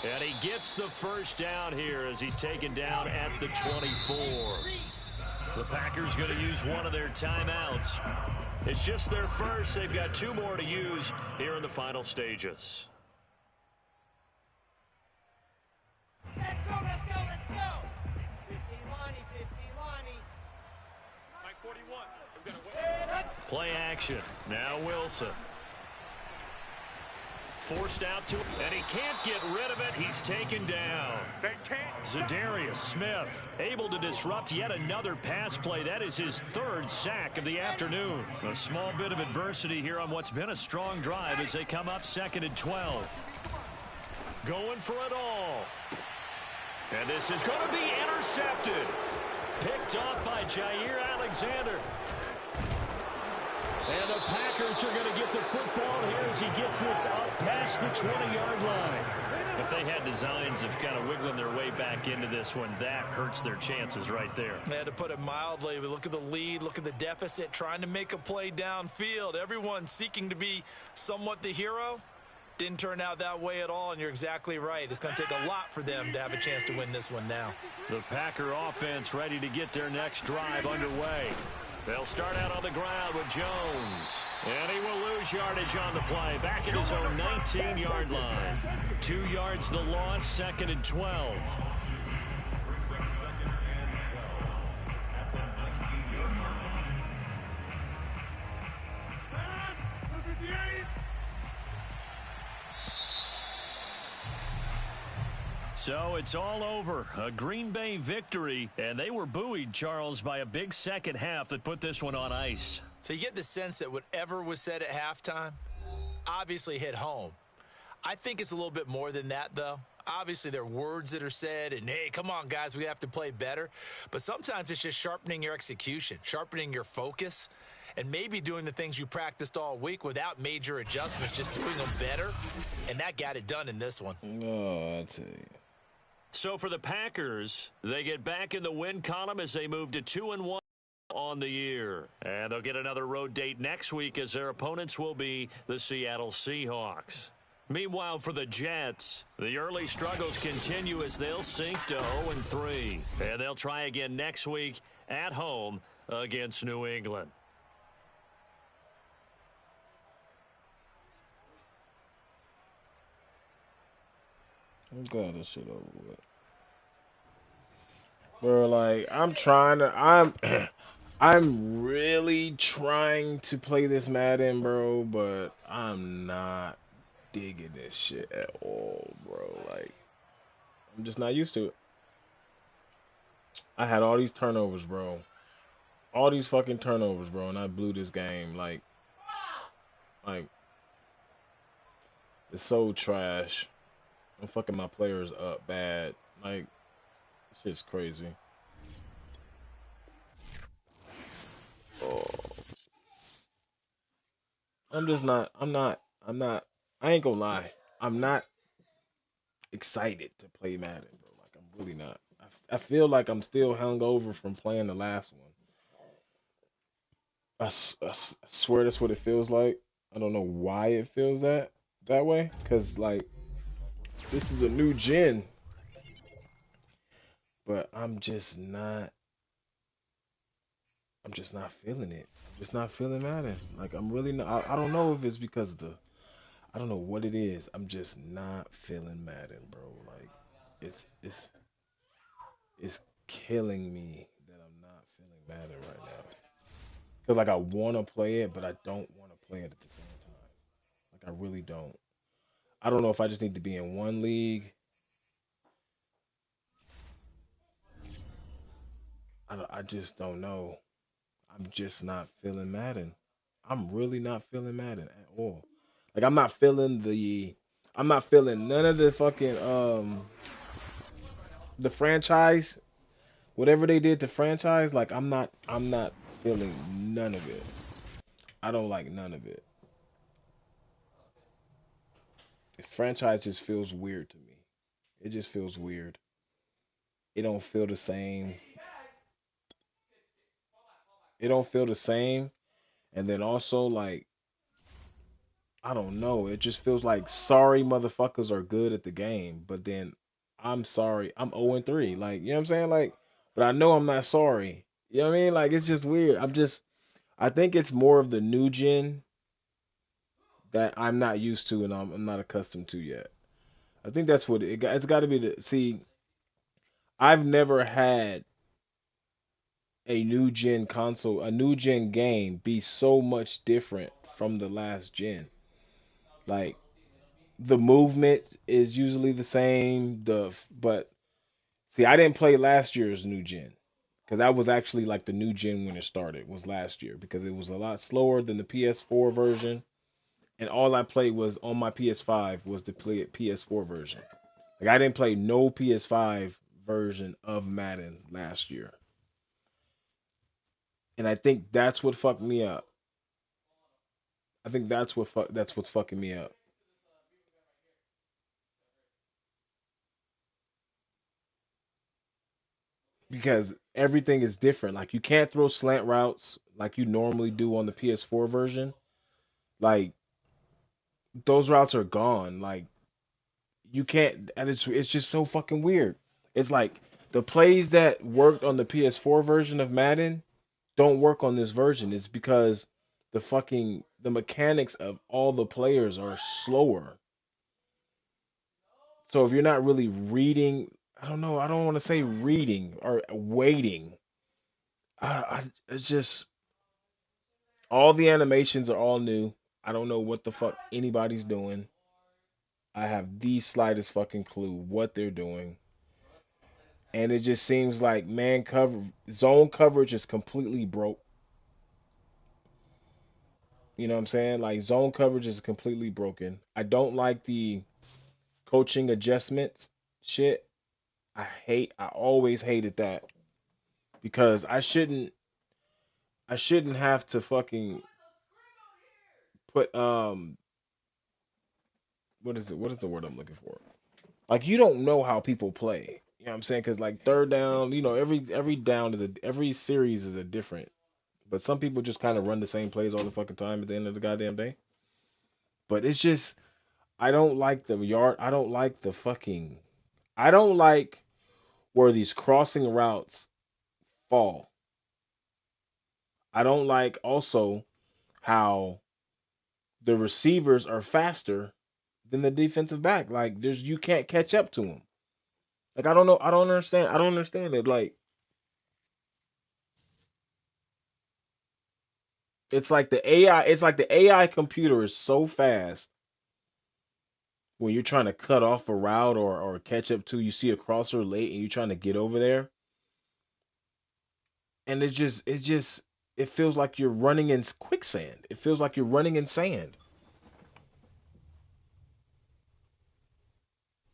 And he gets the first down here as he's taken down at the 24. The Packers going to use one of their timeouts. It's just their first. They've got 2 more to use here in the final stages. Let's go, let's go, let's go. 15 Lonnie, 15 Lonnie. Mike 41. We're gonna win. Play action. Now Wilson. Forced out to him, and he can't get rid of it. He's taken down. They can't. Za'Darius Smith able to disrupt yet another pass play. That is his 3rd sack of the afternoon. A small bit of adversity here on what's been a strong drive as they come up 2nd and 12. Going for it all. And this is going to be intercepted. Picked off by Jair Alexander. And the Packers are going to get the football here as he gets this up past the 20-yard line. If they had designs of kind of wiggling their way back into this one, that hurts their chances right there. They had to put it mildly. We look at the lead, look at the deficit, trying to make a play downfield. Everyone seeking to be somewhat the hero. Didn't turn out that way at all, and you're exactly right. It's going to take a lot for them to have a chance to win this one now. The Packer offense ready to get their next drive underway. They'll start out on the ground with Jones. And he will lose yardage on the play. Back at his own 19-yard line. 2 yards the loss, 2nd and 12. Brings up 2nd and 12 at the 19-yard line. So it's all over. A Green Bay victory. And they were buoyed, Charles, by a big second half that put this one on ice. So you get the sense that whatever was said at halftime obviously hit home. I think it's a little bit more than that, though. Obviously, there are words that are said, and, hey, come on, guys, we have to play better. But sometimes it's just sharpening your execution, sharpening your focus, and maybe doing the things you practiced all week without major adjustments, just doing them better. And that got it done in this one. No, I tell you. So for the Packers, they get back in the win column as they move to 2-1 on the year. And they'll get another road date next week as their opponents will be the Seattle Seahawks. Meanwhile, for the Jets, the early struggles continue as they'll sink to 0-3. And they'll try again next week at home against New England. I'm glad this shit over with. Bro, like, I'm really trying to play this Madden, bro, but I'm not digging this shit at all, bro. Like, I'm just not used to it. I had all these turnovers, bro. All these fucking turnovers, bro, and I blew this game. Like, it's so trash. I'm fucking my players up bad. Like, shit's crazy. Oh. I ain't gonna lie. I'm not excited to play Madden, bro. Like, I'm really not. I feel like I'm still hungover from playing the last one. I swear that's what it feels like. I don't know why it feels that way. Because, like, this is a new gen. But I'm just not feeling it. I'm just not feeling Madden. Like, I'm really not. I don't know if it's because of I don't know what it is. I'm just not feeling Madden, bro. Like, it's killing me that I'm not feeling Madden right now. Cause like I want to play it, but I don't want to play it at the same time. Like, I really don't. I don't know if I just need to be in one league. I just don't know. I'm just not feeling Madden. I'm really not feeling Madden at all. Like, I'm not feeling none of the fucking the franchise, whatever they did to franchise. Like, I'm not feeling none of it. I don't like none of it. The franchise just feels weird to me. It just feels weird. It don't feel the same. It don't feel the same. And then also like I don't know. It just feels like sorry motherfuckers are good at the game, but then I'm sorry. I'm 0 and 3. Like, you know what I'm saying? Like, but I know I'm not sorry. You know what I mean? Like it's just weird. I think it's more of the new gen that I'm not used to and I'm not accustomed to yet. I think that's what it's got to be the see, I've never had a new gen console, a new gen game be so much different from the last gen. Like the movement is usually the same. But see, I didn't play last year's new gen because that was actually like the new gen when it started was last year because it was a lot slower than the PS4 version, and all I played was on my PS5 was the PS4 version. Like I didn't play no PS5 version of Madden last year, and I think that's what fucked me up. I think that's what's fucking me up because everything is different. Like you can't throw slant routes like you normally do on the PS4 version. Like those routes are gone. Like you can't, and it's just so fucking weird. It's like the plays that worked on the PS4 version of Madden don't work on this version. It's because the mechanics of all the players are slower. So if you're not really reading, I don't know, I don't want to say reading or waiting. It's just all the animations are all new. I don't know what the fuck anybody's doing. I have the slightest fucking clue what they're doing. And it just seems like zone coverage is completely broke. You know what I'm saying? Like zone coverage is completely broken. I don't like the coaching adjustments shit. I always hated that because I shouldn't have to fucking put what is the word I'm looking for? Like you don't know how people play. You know what I'm saying? Because like third down, every down every series is a different. But some people just kind of run the same plays all the fucking time at the end of the goddamn day. But it's just I don't like the yard. I don't like the fucking. I don't like where these crossing routes fall. I don't like also how the receivers are faster than the defensive back. Like you can't catch up to them. Like I don't know. I don't understand. I don't understand it. Like it's like the AI. It's like the AI computer is so fast when you're trying to cut off a route or catch up to. You see a crosser late and you're trying to get over there, and it feels like you're running in quicksand. It feels like you're running in sand.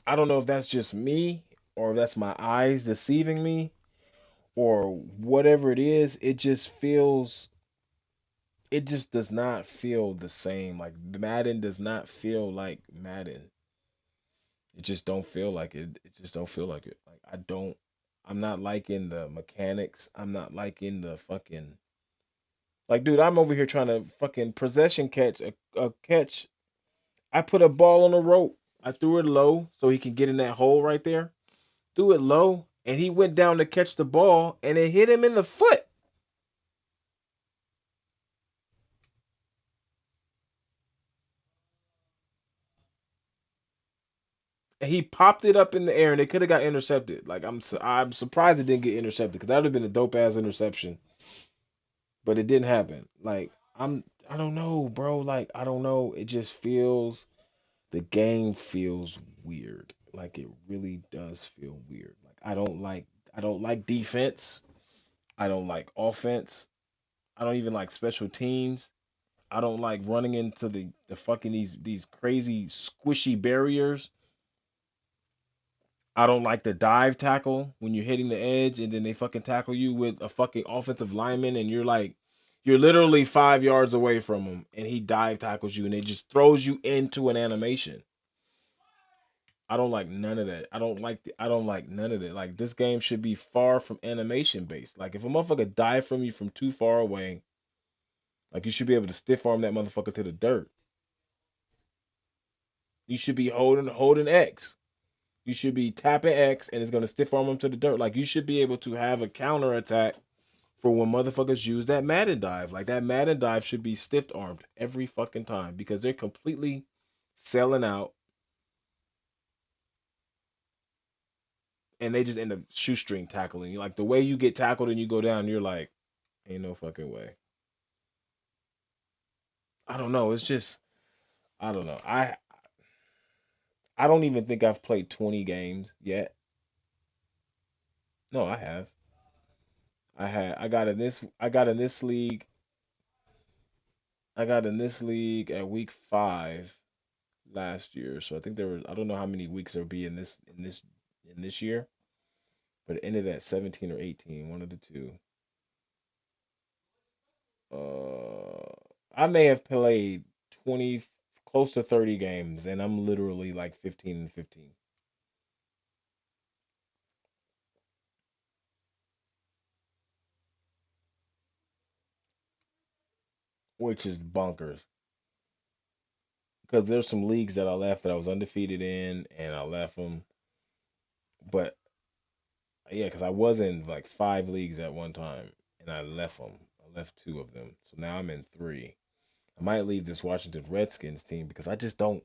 I don't know if that's just me or if that's my eyes deceiving me or whatever it is. It just does not feel the same. Like Madden does not feel like Madden. It just don't feel like it. It just don't feel like it. Like I'm not liking the mechanics. I'm not liking the fucking like dude, I'm over here trying to fucking possession catch a catch. I put a ball on a rope. I threw it low so he can get in that hole right there. Threw it low and he went down to catch the ball and it hit him in the foot. And he popped it up in the air and it could have got intercepted. Like I'm surprised it didn't get intercepted because that would have been a dope ass interception, but it didn't happen. Like I don't know, bro. Like I don't know. It just feels the game feels weird. Like it really does feel weird. Like I don't like defense. I don't like offense. I don't even like special teams. I don't like running into the fucking these crazy squishy barriers. I don't like the dive tackle when you're hitting the edge and then they fucking tackle you with a fucking offensive lineman and you're literally 5 yards away from him and he dive tackles you and it just throws you into an animation. I don't like none of that. I don't like none of it. Like this game should be far from animation based. Like if a motherfucker die from you from too far away, like you should be able to stiff arm that motherfucker to the dirt. You should be holding X. You should be tapping X and it's gonna stiff arm him to the dirt. Like you should be able to have a counter attack for when motherfuckers use that Madden dive. Like that Madden dive should be stiff armed every fucking time because they're completely selling out and they just end up shoestring tackling you. Like the way you get tackled and you go down, you're like, ain't no fucking way. I don't know. It's just I don't know. I don't even think I've played 20 games yet. No, I have. I got in this league. I got in this league at week 5 last year. So I think there was I don't know how many weeks there'll be in this year, but it ended at 17 or 18, one of the two. I may have played 20 close to 30 games and I'm literally like 15 and 15, which is bonkers. Because there's some leagues that I left that I was undefeated in, and I left them. But yeah, because I was in like 5 leagues at one time, and I left them. I left 2 of them, so now I'm in 3. I might leave this Washington Redskins team because I just don't.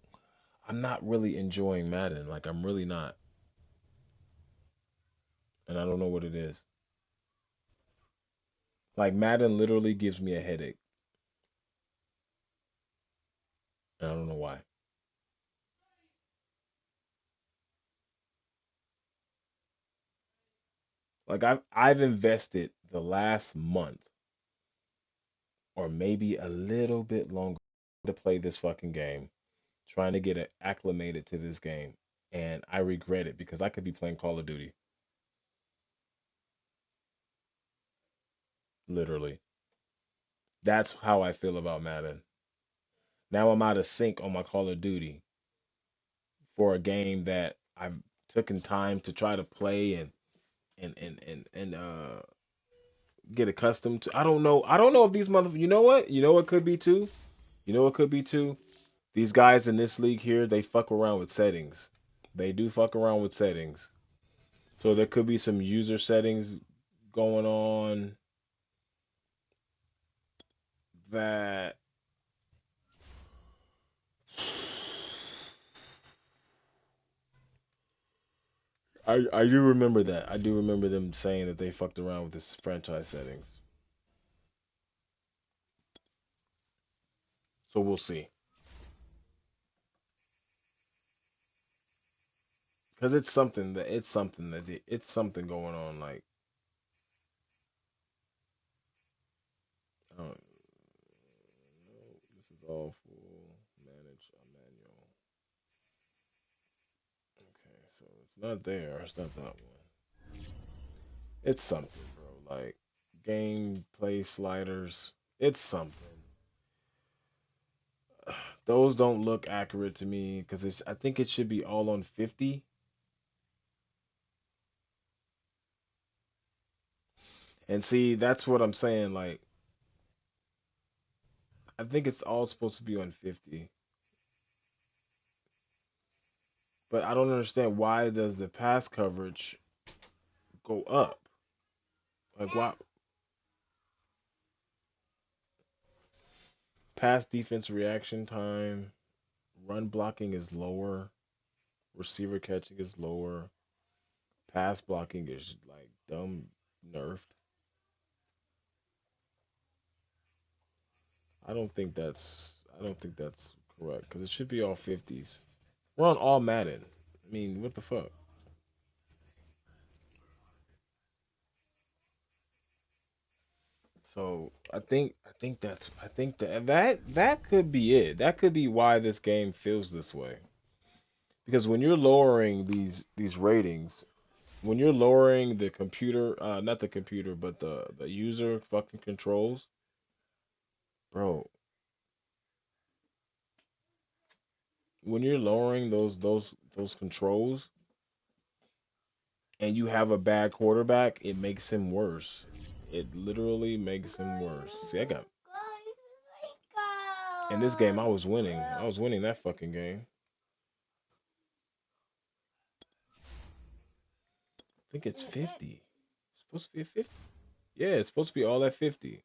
I'm not really enjoying Madden. Like I'm really not, and I don't know what it is. Like Madden literally gives me a headache, and I don't know why. Like I've invested the last month or maybe a little bit longer to play this fucking game, trying to get it acclimated to this game, and I regret it because I could be playing Call of Duty, literally. That's how I feel about Madden. Now I'm out of sync on my Call of Duty for a game that I've taken time to try to play and get accustomed to. I don't know. I don't know if these motherfuckers. You know what? You know what could be too. You know what could be too. These guys in this league here, they fuck around with settings. They do fuck around with settings. So there could be some user settings going on that I do remember that. I do remember them saying that they fucked around with this franchise settings. So we'll see. Cause it's something going on. Like no, this is all full manage a manual. Okay, so it's not there. It's not that one. It's something, bro. Like gameplay sliders. It's something. Those don't look accurate to me because it's. I think it should be all on 50. And see, that's what I'm saying. Like, I think it's all supposed to be on 50, but I don't understand why does the pass coverage go up? Like, why pass defense reaction time, run blocking is lower, receiver catching is lower, pass blocking is like dumb nerfed. I don't think that's correct because it should be all 50s. We're on all Madden. I mean, what the fuck? So I think that could be it. That could be why this game feels this way. Because when you're lowering these ratings, when you're lowering the computer, not the computer, but the user fucking controls, bro, when you're lowering those controls and you have a bad quarterback, it makes him worse. It literally makes him worse. See, I got in this game. I was winning. I was winning that fucking game. I think it's 50. It's supposed to be a 50. Yeah, it's supposed to be all at 50.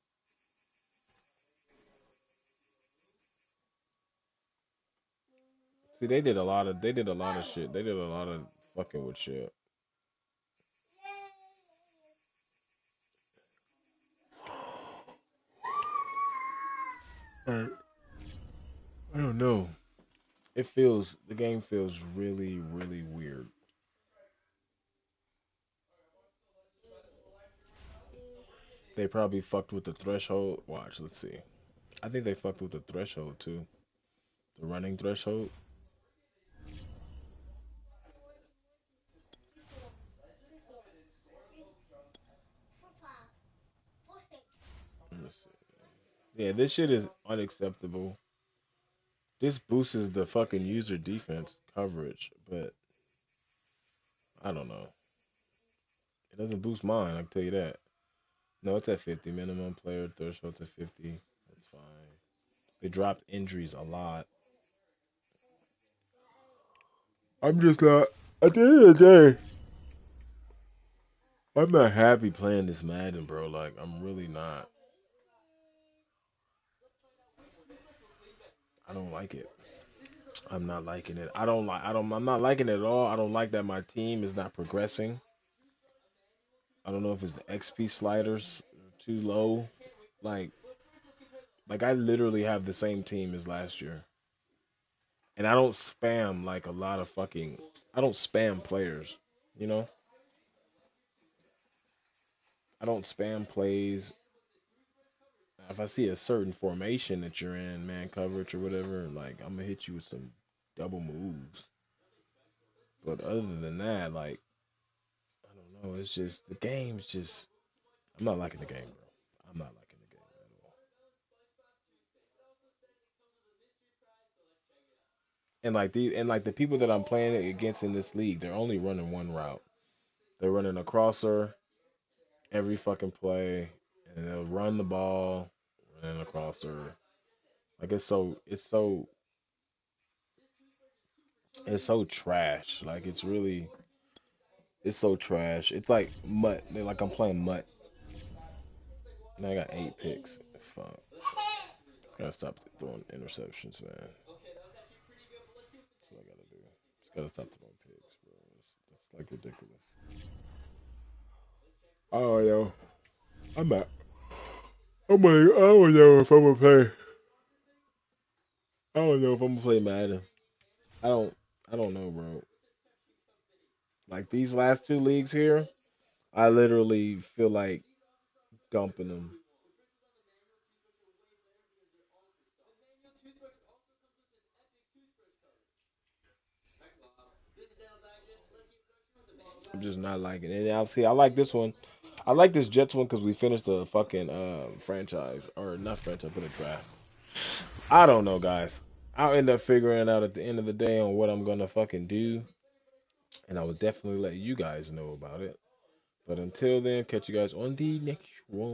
See, they did a lot of shit. They did a lot of fucking with shit. I I don't know. The game feels really, really weird. They probably fucked with the threshold. Watch, let's see. I think they fucked with the threshold too. The running threshold. Let me see. Yeah, this shit is unacceptable. This boosts the fucking user defense coverage, but I don't know. It doesn't boost mine, I can tell you that. No, it's at 50. Minimum player threshold to 50. That's fine. They dropped injuries a lot. I'm just not. At the end of the day, I'm not happy playing this Madden, bro. Like, I'm really not. I don't like it. I'm not liking it. I'm not liking it at all. I don't like that my team is not progressing. I don't know if it's the XP sliders too low. Like like I literally have the same team as last year. And I don't spam like a lot of fucking I don't spam players, you know? I don't spam plays. If I see a certain formation that you're in, man coverage or whatever, like I'm gonna hit you with some double moves. But other than that, like I don't know, it's just the game's just I'm not liking the game, bro. I'm not liking the game at all. And like the people that I'm playing against in this league, they're only running one route. They're running a crosser every fucking play, and they'll run the ball, running a crosser. Like it's so trash. Like it's so trash. It's like mutt. They're like I'm playing mutt. And I got 8 picks. Fuck. Gotta stop throwing interceptions, man. That's what I gotta do. Just gotta stop throwing picks, bro. It's like ridiculous. Oh yo, I'm at. I don't know if I'm gonna play. I don't know if I'm gonna play Madden. I don't. I don't know, bro. Like these last two leagues here, I literally feel like dumping them. I'm just not liking it. And I'll see. I like this one. I like this Jets one because we finished the fucking franchise or not franchise, but a draft. I don't know, guys. I'll end up figuring out at the end of the day on what I'm gonna fucking do, and I will definitely let you guys know about it. But until then, catch you guys on the next one.